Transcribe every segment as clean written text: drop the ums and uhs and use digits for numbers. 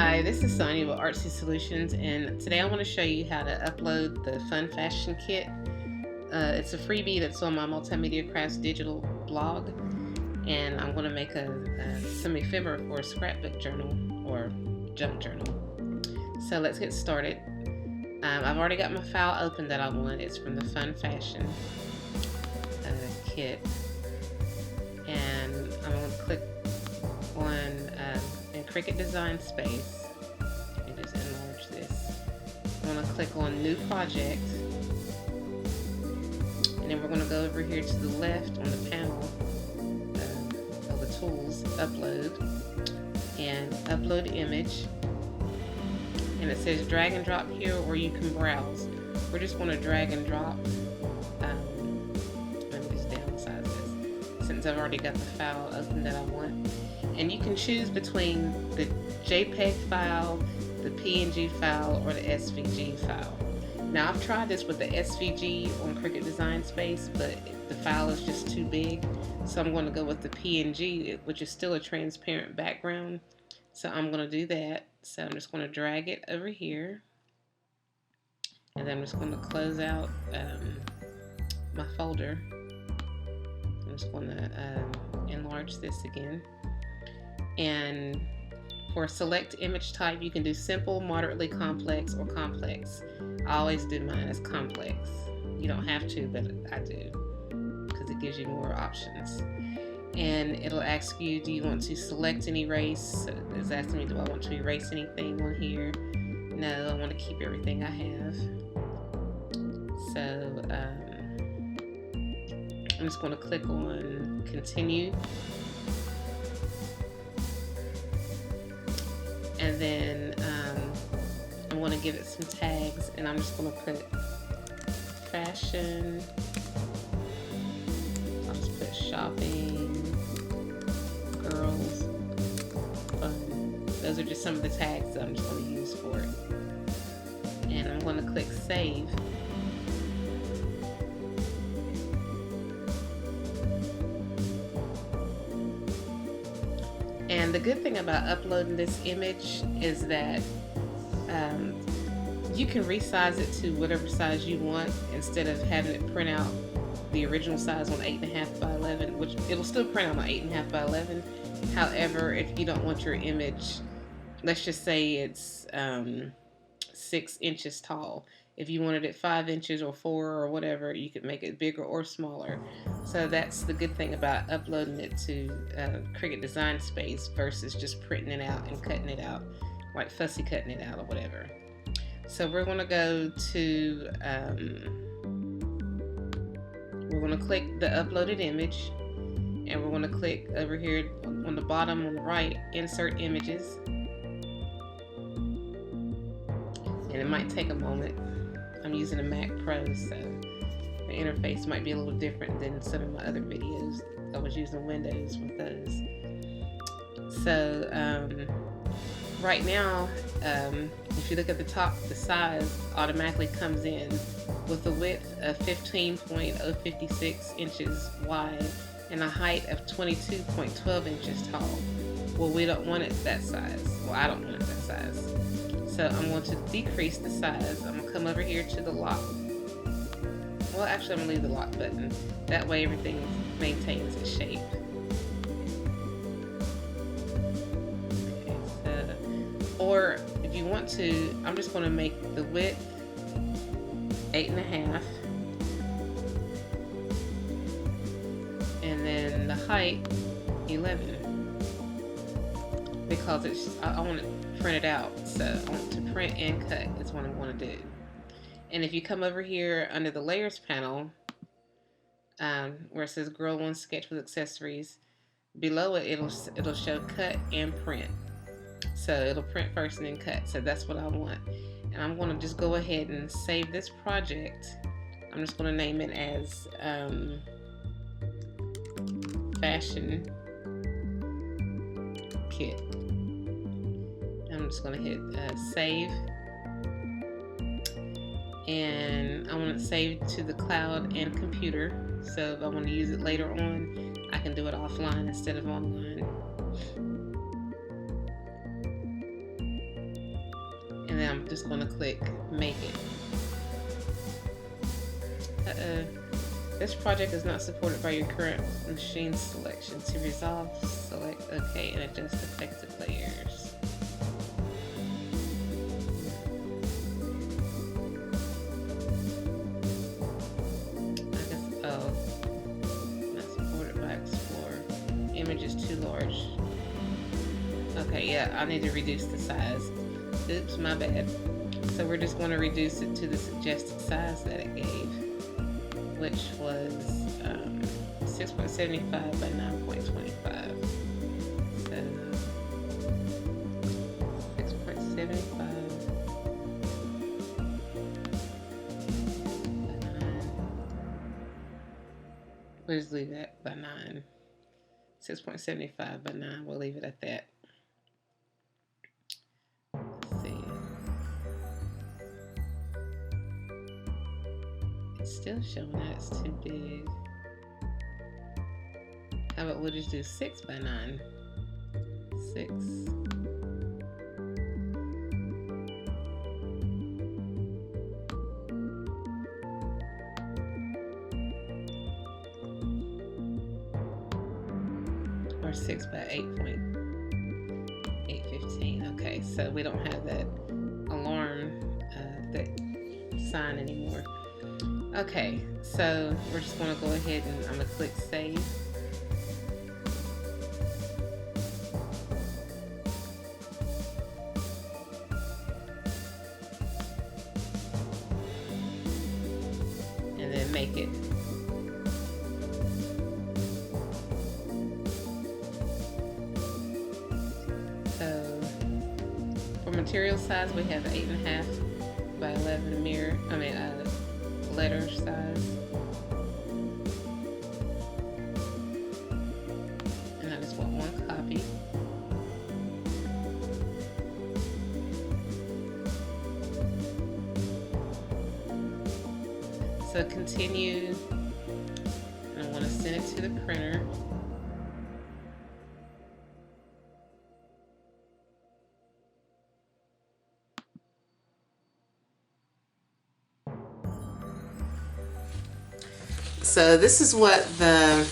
Hi, this is Sonya with Artsy Solutions, and today I want to show you how to upload the Fun Fashion Kit. It's a freebie that's on my Multimedia Crafts digital blog, and I'm going to make some ephemera for a scrapbook journal or junk journal. So let's get started. I've already got my file open that I want. It's from the Fun Fashion Kit, and I'm going to click on in Cricut Design Space and just enlarge this. I'm going to click on New Project, and then we're going to go over here to the left on the panel of the tools, Upload, and Upload Image. And it says drag and drop here, or you can browse. We're just going to drag and drop. Let me just downsize this since I've already got the file open that I want. And you can choose between the JPEG file, the PNG file, or the SVG file. Now I've tried this with the SVG on Cricut Design Space, but the file is just too big. So I'm going to go with the PNG, which is still a transparent background. So I'm going to do that. So I'm just going to drag it over here. And then I'm just going to close out my folder. I'm just going to enlarge this again. And for select image type, you can do simple, moderately complex, or complex. I always do mine as complex. You don't have to, but I do, because it gives you more options. And it'll ask you, do you want to select and erase? So it's asking me, do I want to erase anything on here? No, I want to keep everything I have. So I'm just going to click on continue. And then I want to give it some tags, and I'm just going to put fashion. I'll just put shopping, girls, fun. Those are just some of the tags that I'm just going to use for it. And I'm going to click save. And the good thing about uploading this image is that you can resize it to whatever size you want instead of having it print out the original size on 8.5 by 11, which it'll still print out on 8.5 by 11. However, if you don't want your image, let's just say it's 6 inches tall. If you wanted it 5 inches or 4 or whatever, you could make it bigger or smaller. So that's the good thing about uploading it to Cricut Design Space versus just printing it out and cutting it out, like fussy cutting it out or whatever. So we're going to go to, we're going to click the uploaded image, and we're going to click over here on the bottom on the right, insert images. And it might take a moment. I'm using a Mac Pro, so the interface might be a little different than some of my other videos. I was using Windows with those. So right now, if you look at the top, the size automatically comes in with a width of 15.056 inches wide and a height of 22.12 inches tall. Well, we don't want it that size. Well, I don't want it that size. So I'm going to decrease the size. I'm going to come over here to the lock. Well, actually, I'm going to leave the lock button. That way everything maintains its shape. Okay, so, or if you want to, I'm just going to make the width 8.5. And then the height 11. Because I want it printed out, so I want to print and cut is what I want to do. And if you come over here under the layers panel, where it says Girl 1 Sketch with Accessories, below it it'll show cut and print. So it'll print first and then cut. So that's what I want. And I'm going to just go ahead and save this project. I'm just going to name it as Fashion Kit. I'm just going to hit save, and I want it saved to the cloud and computer, so if I want to use it later on, I can do it offline instead of online. now I'm just going to click Make It. This project is not supported by your current machine selection. To resolve, select OK and adjust affected layers. I guess, oh, not supported by Explorer. Image is too large. Okay, yeah, I need to reduce the size. Oops, my bad. So we're just going to reduce it to the suggested size that it gave, which was 6.75 by 9.25. So 6.75 by 9. We'll just leave that by 9. 6.75 by 9. We'll leave it at that. Let's see. It's still showing that it's too big. How about we'll just do 6 by 9. 6. Or 6 by 8.815. Okay, so we don't have that alarm, that sign anymore. Okay, so we're just going to go ahead and I'm going to click Save. And then Make It. So for material size, we have 8.5 by 11 mirror. Letter size. And I just want one copy. So continue. And I want to send it to the printer. So this is what the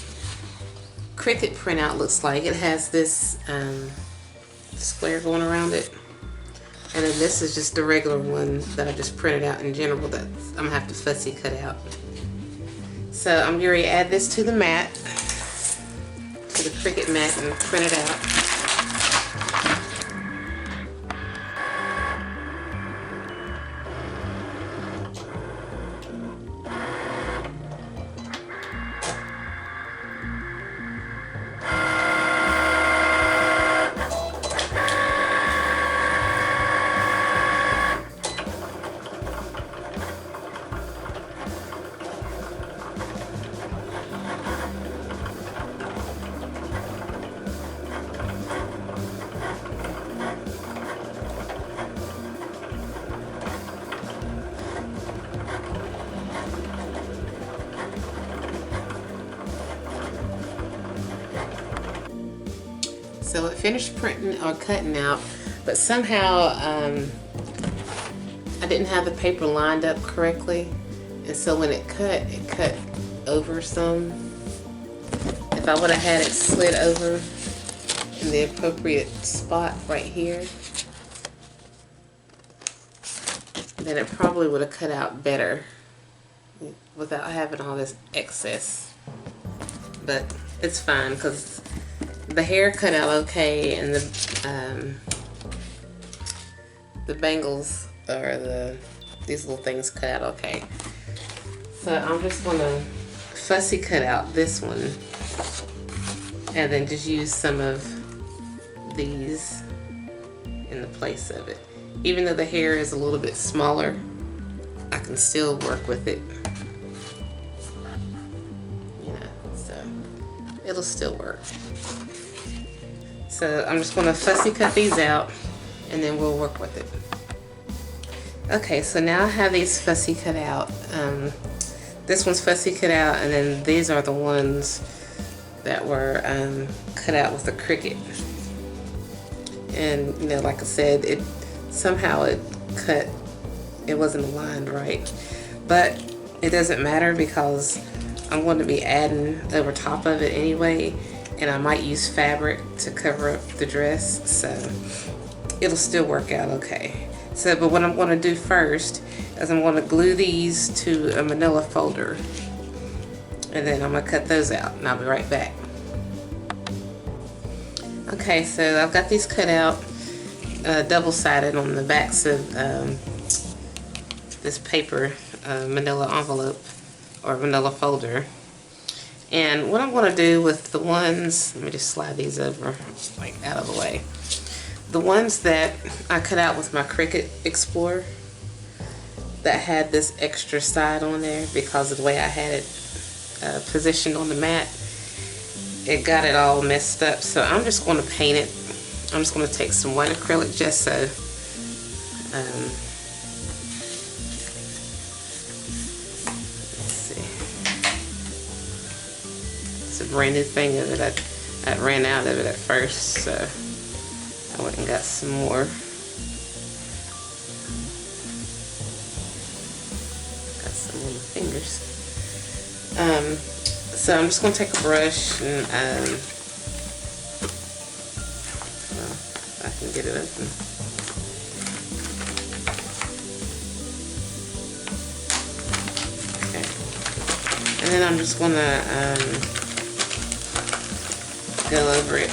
Cricut printout looks like. It has this square going around it. And then this is just the regular one that I just printed out in general that I'm going to have to fussy cut out. So I'm going to add this to the mat, to the Cricut mat, and print it out. So it finished printing or cutting out, but somehow I didn't have the paper lined up correctly, and so when it cut over some. If I would have had it slid over in the appropriate spot right here, then it probably would have cut out better without having all this excess. But it's fine because the hair cut out okay, and the bangles or these little things cut out okay. So I'm just gonna fussy cut out this one, and then just use some of these in the place of it. Even though the hair is a little bit smaller, I can still work with it. You know, so it'll still work. So I'm just gonna fussy cut these out, and then we'll work with it. Okay, so now I have these fussy cut out. This one's fussy cut out, and then these are the ones that were cut out with the Cricut. And you know, like I said, somehow it wasn't aligned right. But it doesn't matter because I'm going to be adding over top of it anyway, and I might use fabric to cover up the dress, so it'll still work out okay. So, but what I'm going to do first is I'm going to glue these to a manila folder, and then I'm going to cut those out, and I'll be right back. Okay, so I've got these cut out double-sided on the backs of this paper manila envelope or manila folder. And what I'm going to do with the ones, let me just slide these over like out of the way. The ones that I cut out with my Cricut Explorer that had this extra side on there because of the way I had it positioned on the mat, it got it all messed up. So I'm just going to paint it. I'm just going to take some white acrylic gesso. Let's see. It's a brand new thing of it. I ran out of it at first, so I went and got some more. Got some little fingers. So I'm just going to take a brush and well, I can get it open. Okay. And then I'm just going to go over it.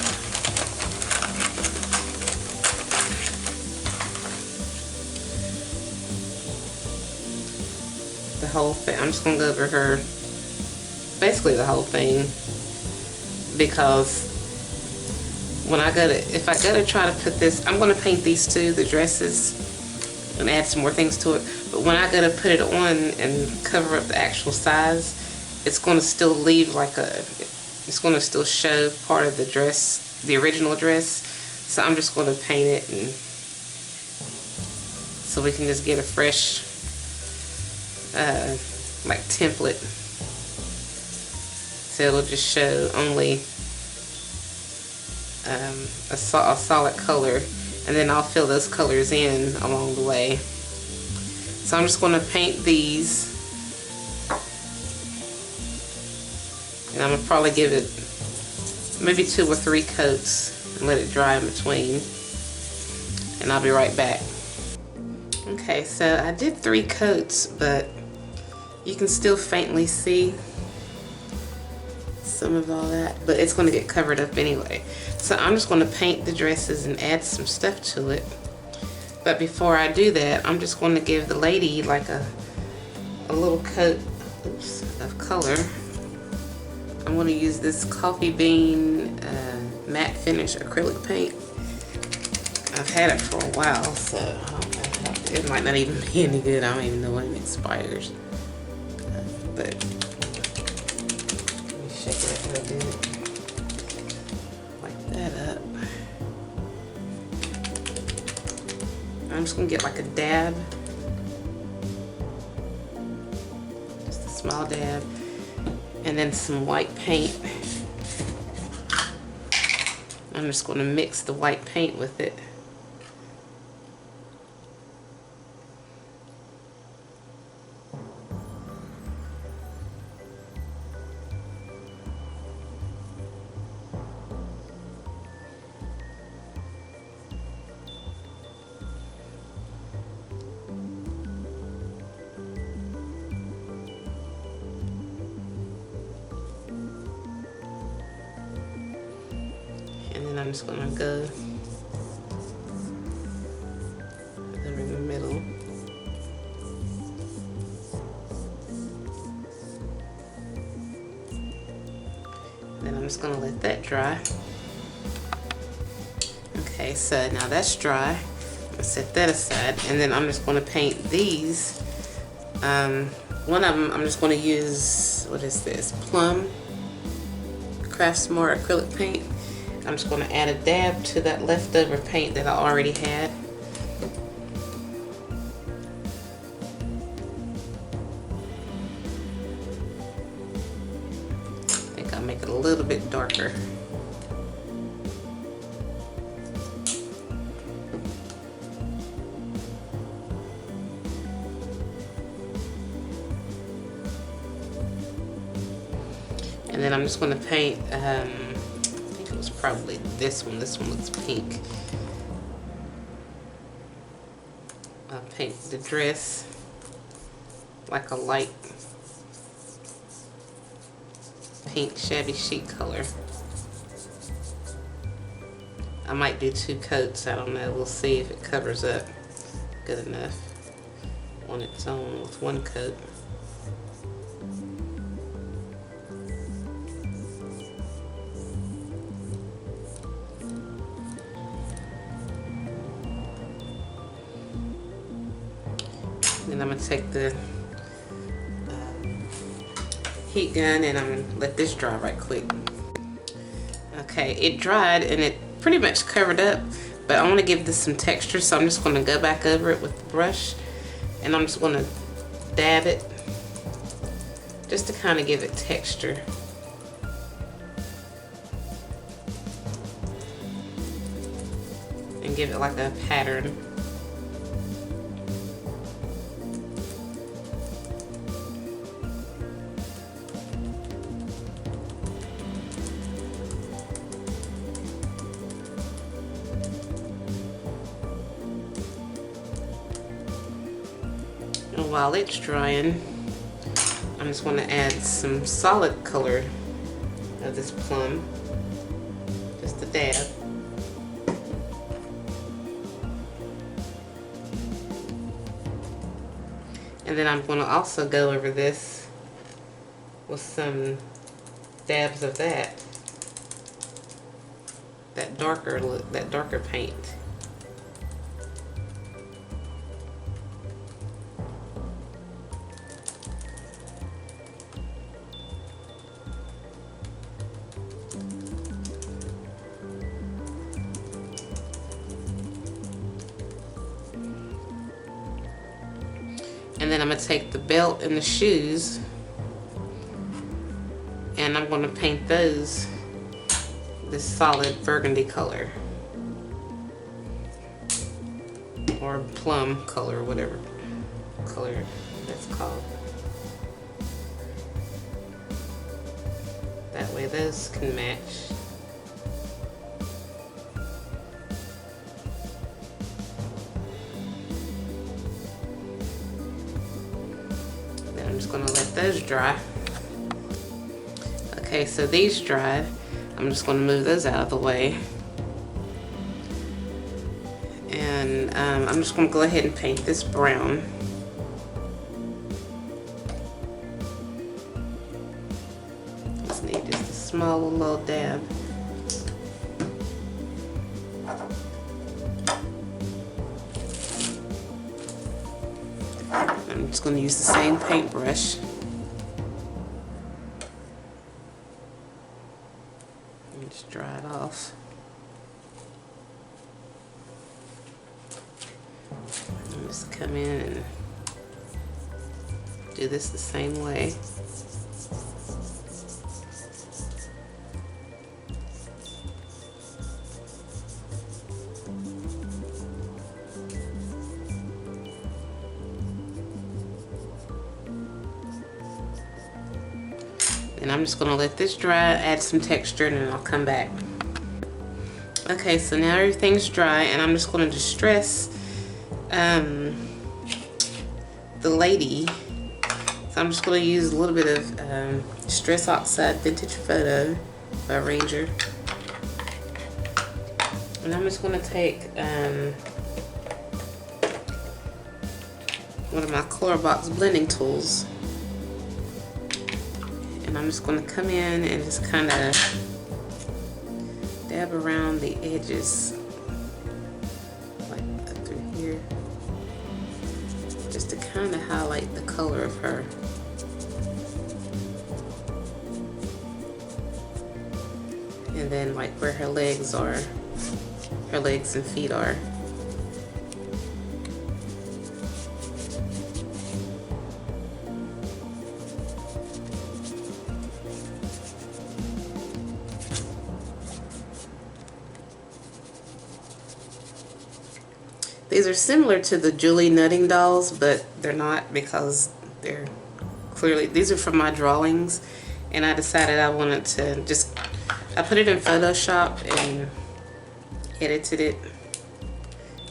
The whole thing. I'm just going to go over her, basically the whole thing, because when I go to, if I go to try to put this, I'm going to paint these two, the dresses, and add some more things to it, but when I go to put it on and cover up the actual size, it's going to still leave like a, it's going to still show part of the dress, the original dress, so I'm just going to paint it, and so we can just get a fresh like template, so it'll just show only a solid color, and then I'll fill those colors in along the way. So I'm just going to paint these, and I'm going to probably give it maybe 2 or 3 coats and let it dry in between, and I'll be right back. Okay, so I did 3 coats, but you can still faintly see some of all that, but it's going to get covered up anyway. So I'm just going to paint the dresses and add some stuff to it. But before I do that, I'm just going to give the lady like a little coat, oops, of color. I'm going to use this coffee bean matte finish acrylic paint. I've had it for a while, so it might not even be any good. I don't even know when it expires. But let me shake it up a little bit. Like that up. I'm just going to get like a dab. Just a small dab. And then some white paint. I'm just going to mix the white paint with it. I'm just going to go over in the middle. Then I'm just going to let that dry. Okay, so now that's dry. I'm going to set that aside, and then I'm just going to paint these. One of them I'm just going to use, what is this? Plum Craftsmart acrylic paint. I'm just going to add a dab to that leftover paint that I already had. I think I'll make it a little bit darker. And then I'm just going to paint, I think it was probably this one. This one looks pink. I'll paint the dress like a light pink shabby chic color. I might do 2 coats, I don't know. We'll see if it covers up good enough on its own with 1 coat. Then I'm going to take the heat gun and I'm going to let this dry right quick. Okay, it dried and it pretty much covered up, but I want to give this some texture, so I'm just going to go back over it with the brush and I'm just going to dab it just to kind of give it texture. And give it like a pattern. And while it's drying, I'm just going to add some solid color of this plum, just a dab. And then I'm going to also go over this with some dabs of that darker look, that darker paint. And then I'm going to take the belt and the shoes and I'm going to paint those this solid burgundy color or plum color, whatever color that's called. That way those can match. I'm just going to let those dry. Okay, so these dried. I'm just going to move those out of the way. And I'm just going to go ahead and paint this brown. Just need just a small little dab. I'm just going to use the same paintbrush. And just dry it off. And just come in and do this the same way. And I'm just going to let this dry, add some texture, and then I'll come back. Okay, so now everything's dry, and I'm just going to distress the lady. So I'm just going to use a little bit of Distress Oxide Vintage Photo by Ranger. And I'm just going to take one of my Color Box blending tools. And I'm just going to come in and just kind of dab around the edges, like up through here, just to kind of highlight the color of her. And then like where her legs are, her legs and feet are. These are similar to the Julie Nutting dolls, but they're not, because they're clearly, these are from my drawings, and I decided I wanted to I put it in Photoshop and edited it,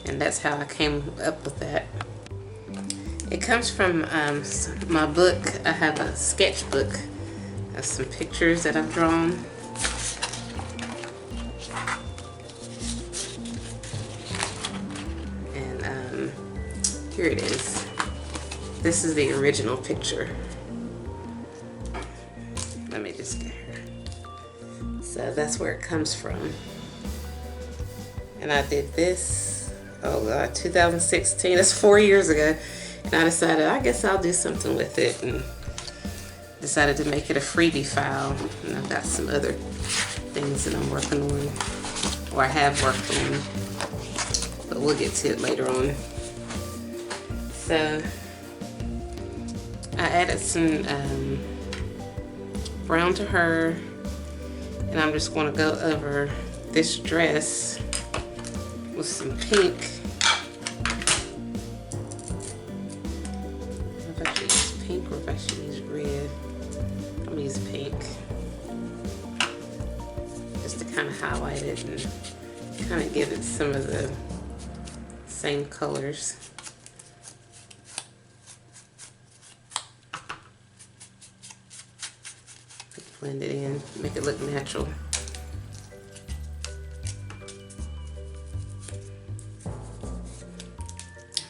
and that's how I came up with that. It comes from my book. I have a sketchbook of some pictures that I've drawn. And here it is. This is the original picture. Let me just get her. So that's where it comes from. And I did this, oh God, 2016, that's 4 years ago. And I decided, I guess I'll do something with it, and decided to make it a freebie file. And I've got some other things that I'm working on, or I have worked on, but we'll get to it later on. So I added some brown to her, and I'm just going to go over this dress with some pink. If I should use pink or if I should use red. I'm going to use pink just to kind of highlight it and kind of give it some of the same colors. Blend it in, make it look natural.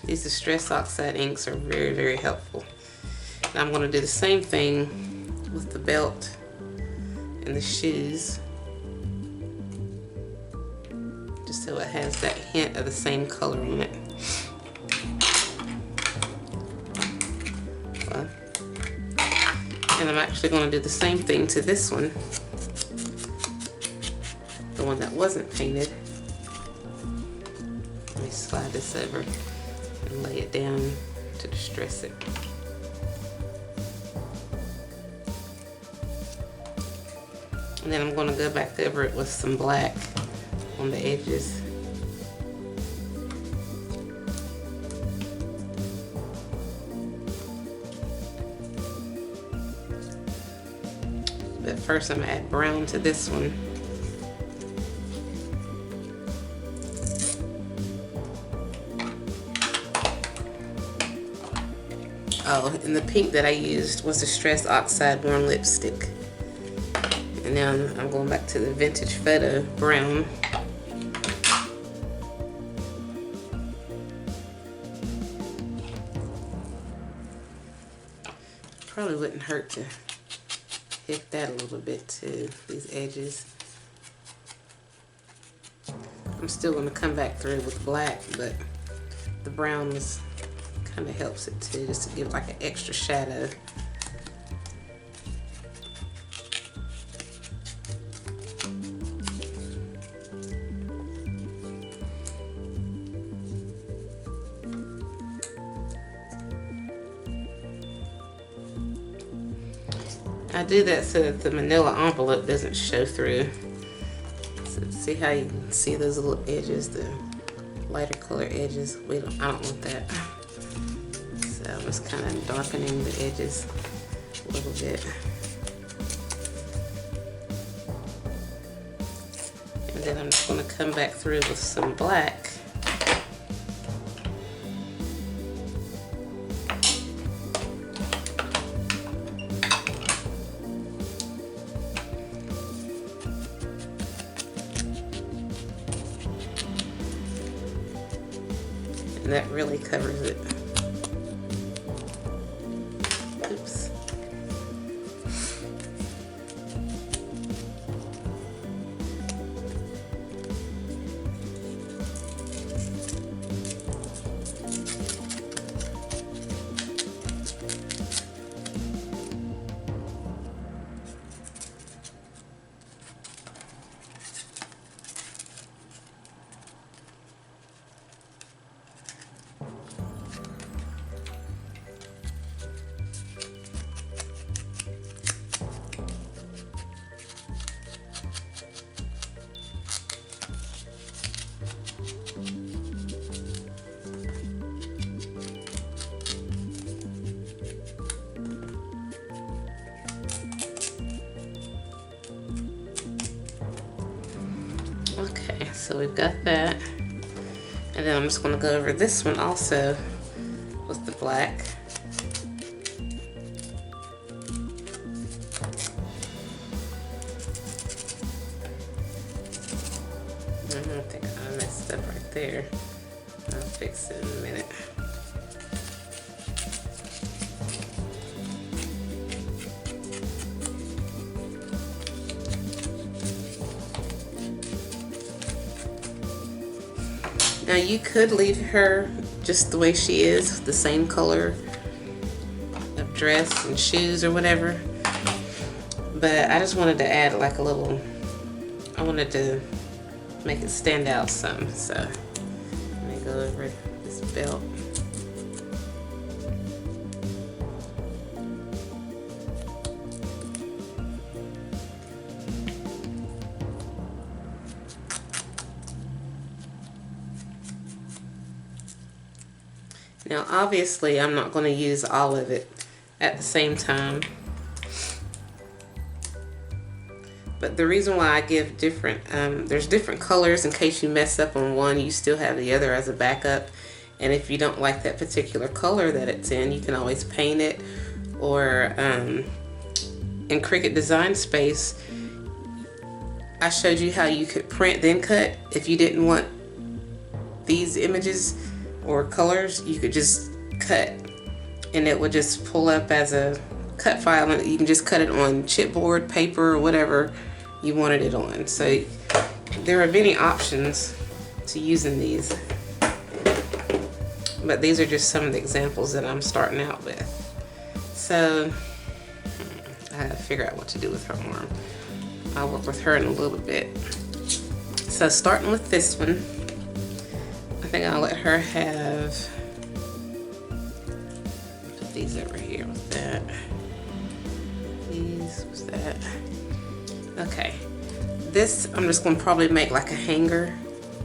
These Distress Oxide inks are very, very helpful. And I'm going to do the same thing with the belt and the shoes, just so it has that hint of the same color on it. Well, and I'm actually going to do the same thing to this one, the one that wasn't painted. Let me slide this over and lay it down to distress it. And then I'm going to go back over it with some black on the edges. But first I'm going to add brown to this one. Oh, and the pink that I used was Distress Oxide Warm Lipstick. And now I'm going back to the Vintage Photo brown. Probably wouldn't hurt to hit that a little bit to these edges. I'm still going to come back through with black, but the brown was kind of helps it too, just to give like an extra shadow. I do that so that the manila envelope doesn't show through. So see how you can see those little edges, the lighter color edges? I don't want that. So I'm just kind of darkening the edges a little bit. And then I'm just going to come back through with some black. And that really covers it. Oops. So we've got that. And then I'm just gonna go over this one also with the black. I think I messed up right there. I'll fix it in a minute. Now you could leave her just the way she is, the same color of dress and shoes or whatever. But I just wanted to add like a little, I wanted to make it stand out some. So let me go over this belt. Now obviously I'm not going to use all of it at the same time, but the reason why I give different, there's different colors in case you mess up on one, you still have the other as a backup. And if you don't like that particular color that it's in, you can always paint it. Or in Cricut Design Space, I showed you how you could print then cut. If you didn't want these images or colors, you could just cut and it would just pull up as a cut file, and you can just cut it on chipboard, paper, or whatever you wanted it on. So there are many options to using these, but these are just some of the examples that I'm starting out with. So I gotta figure out what to do with her arm. I'll work with her in a little bit. So starting with this one, I think I'll let her have, put these over here with that. These, what's that? Okay. This, I'm just gonna probably make like a hanger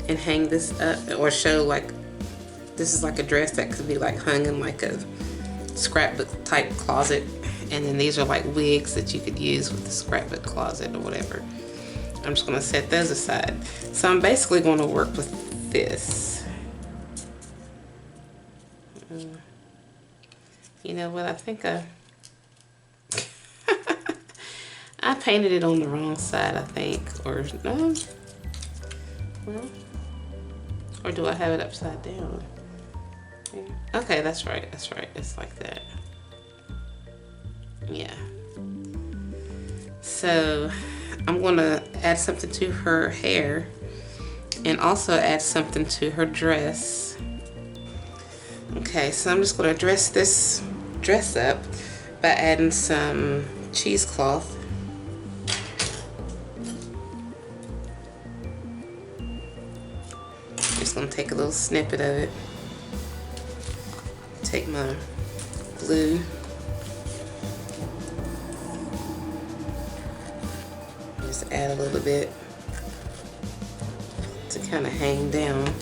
and hang this up, or show like, this is like a dress that could be like hung in like a scrapbook type closet. And then these are like wigs that you could use with the scrapbook closet or whatever. I'm just gonna set those aside. So I'm basically gonna work with this. You know what, I think I painted it on the wrong side, I think. Or no, well, or do I have it upside down? Okay, that's right, it's like that. Yeah. So I'm gonna add something to her hair and also add something to her dress. Okay, so I'm just gonna dress this dress up by adding some cheesecloth. Just gonna take a little snippet of it. Take my glue. Just add a little bit to kind of hang down.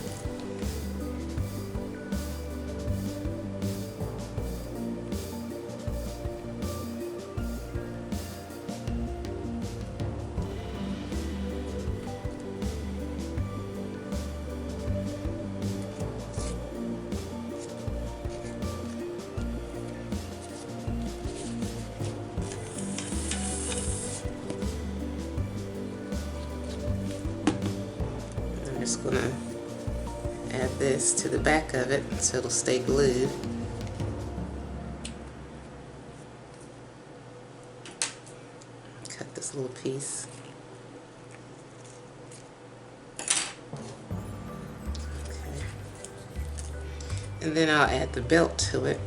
Just gonna add this to the back of it so it'll stay glued. Cut this little piece. Okay. And then I'll add the belt to it.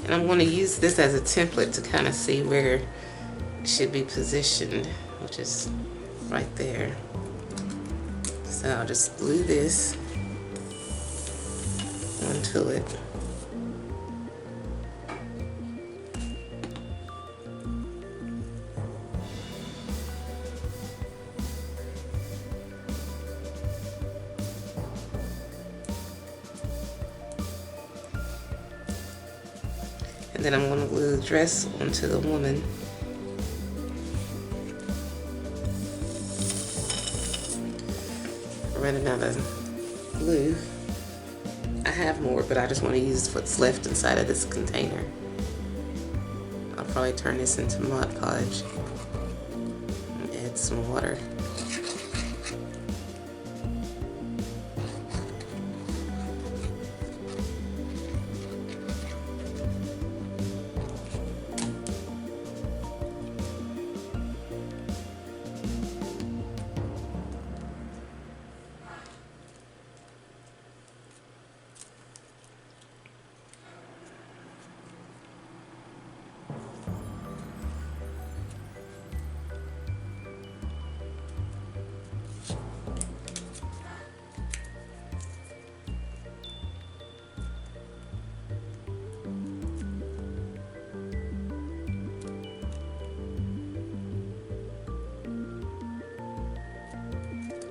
And I'm going to use this as a template to kind of see where it should be positioned, which is right there. So I'll just glue this onto it. Then I'm going to glue the dress onto the woman. Running out of glue. I have more, but I just want to use what's left inside of this container. I'll probably turn this into Mod Podge and add some water.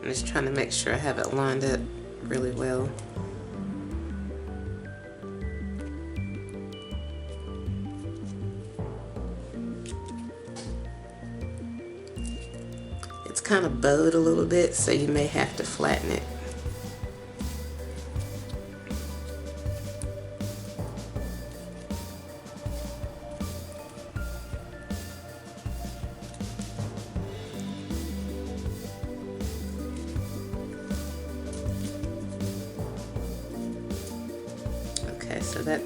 I'm just trying to make sure I have it lined up really well. It's kind of bowed a little bit, so you may have to flatten it. Okay, so that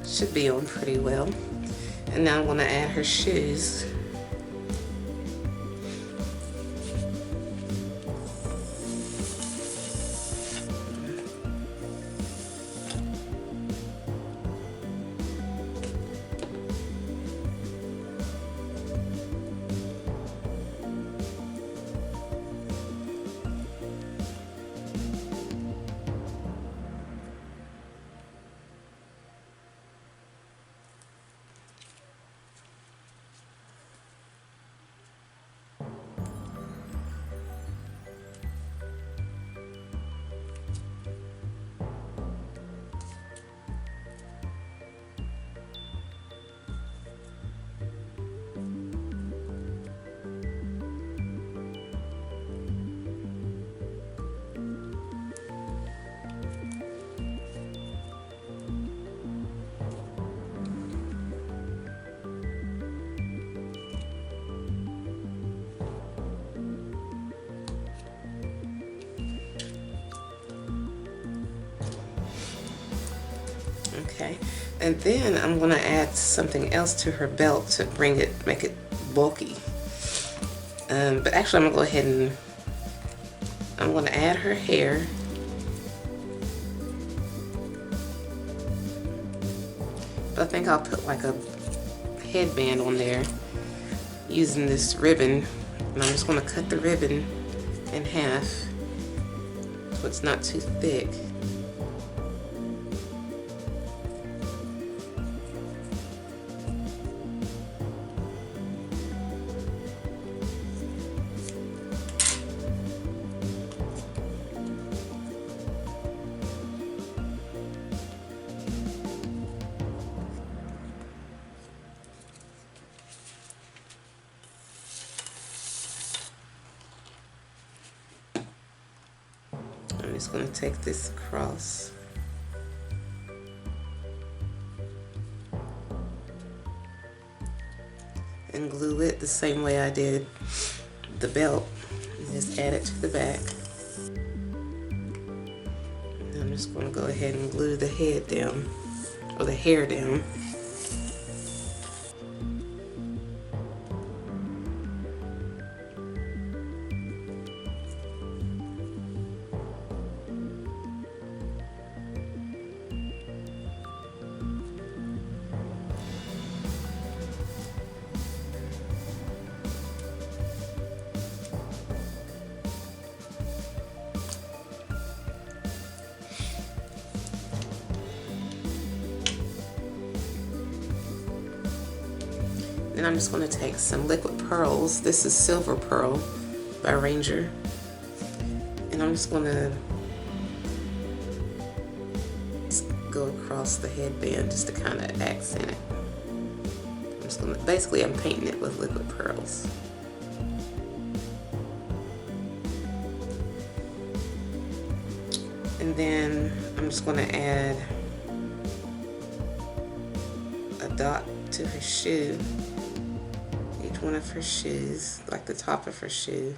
should be on pretty well. And now I'm going to add her shoes. Okay, and then I'm going to add something else to her belt to make it bulky. But actually I'm going to go ahead and I'm going to add her hair. But I think I'll put like a headband on there using this ribbon. And I'm just going to cut the ribbon in half so it's not too thick. I'm just going to take this across. And glue it the same way I did the belt. Just add it to the back. And I'm just going to go ahead and glue the head down, or the hair down. Then I'm just going to take some liquid pearls. This is Silver Pearl by Ranger. And I'm just going to go across the headband just to kind of accent it. basically I'm painting it with liquid pearls. And then I'm just going to add a dot to her shoe, each one of her shoes, like the top of her shoe.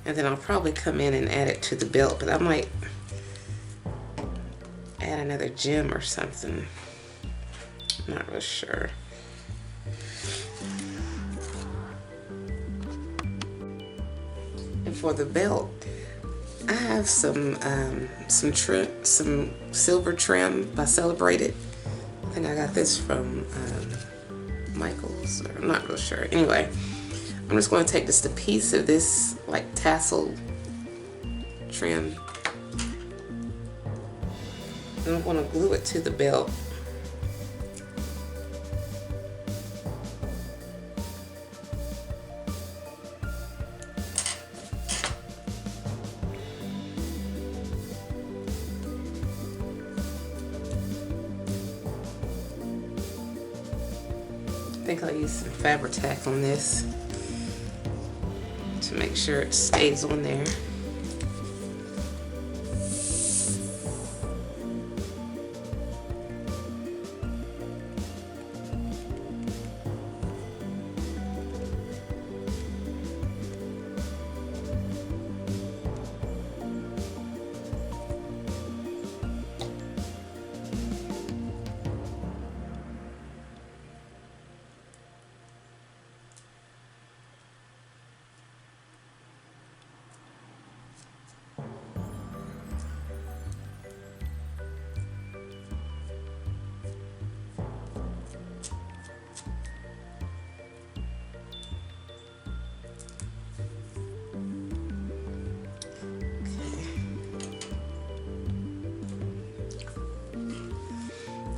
And then I'll probably come in and add it to the belt, but I might add another gem or something. I'm not real sure. And for the belt, I have some silver trim by Celebrated. I think I got this from Michael's, or I'm not real sure. Anyway, I'm just going to take just a piece of this like tassel trim, and I'm going to glue it to the belt. I think I'll use some Fabri-Tac on this to make sure it stays on there.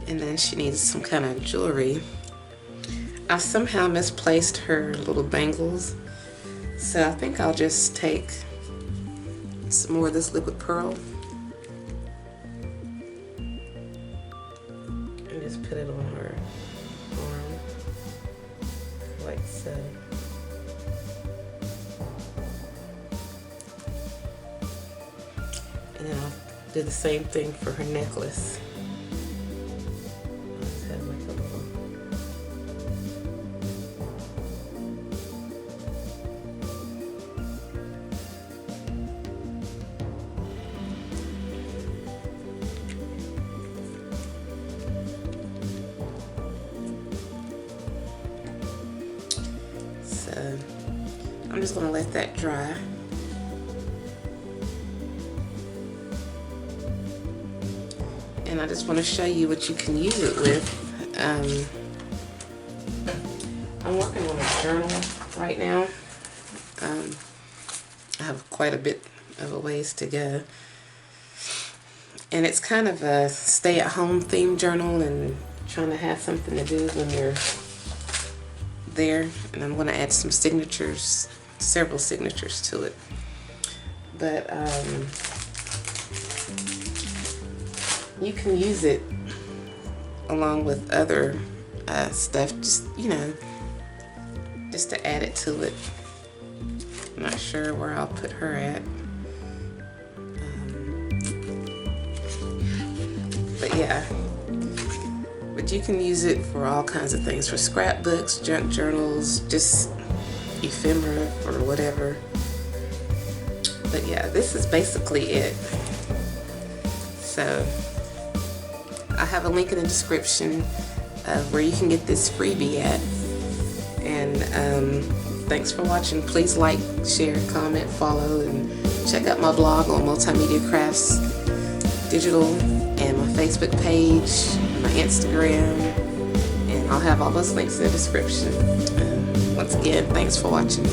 And then she needs some kind of jewelry. I somehow misplaced her little bangles, so I think I'll just take some more of this liquid pearl and just put it on her arm like so. And then I'll do the same thing for her necklace. I'm just going to let that dry. And I just want to show you what you can use it with. I'm working on a journal right now. I have quite a bit of a ways to go. And it's kind of a stay-at-home themed journal and trying to have something to do when you're there. And I'm going to add some signatures, several signatures to it. But you can use it along with other stuff, just, you know, just to add it to it. I'm not sure where I'll put her at. But yeah, but you can use it for all kinds of things, for scrapbooks, junk journals, just ephemera or whatever. But yeah, this is basically it. So I have a link in the description of where you can get this freebie at. And thanks for watching. Please like, share, comment, follow, and check out my blog on Multimedia Crafts Digital, and my Facebook page, my Instagram, and I'll have all those links in the description. Once again, thanks for watching.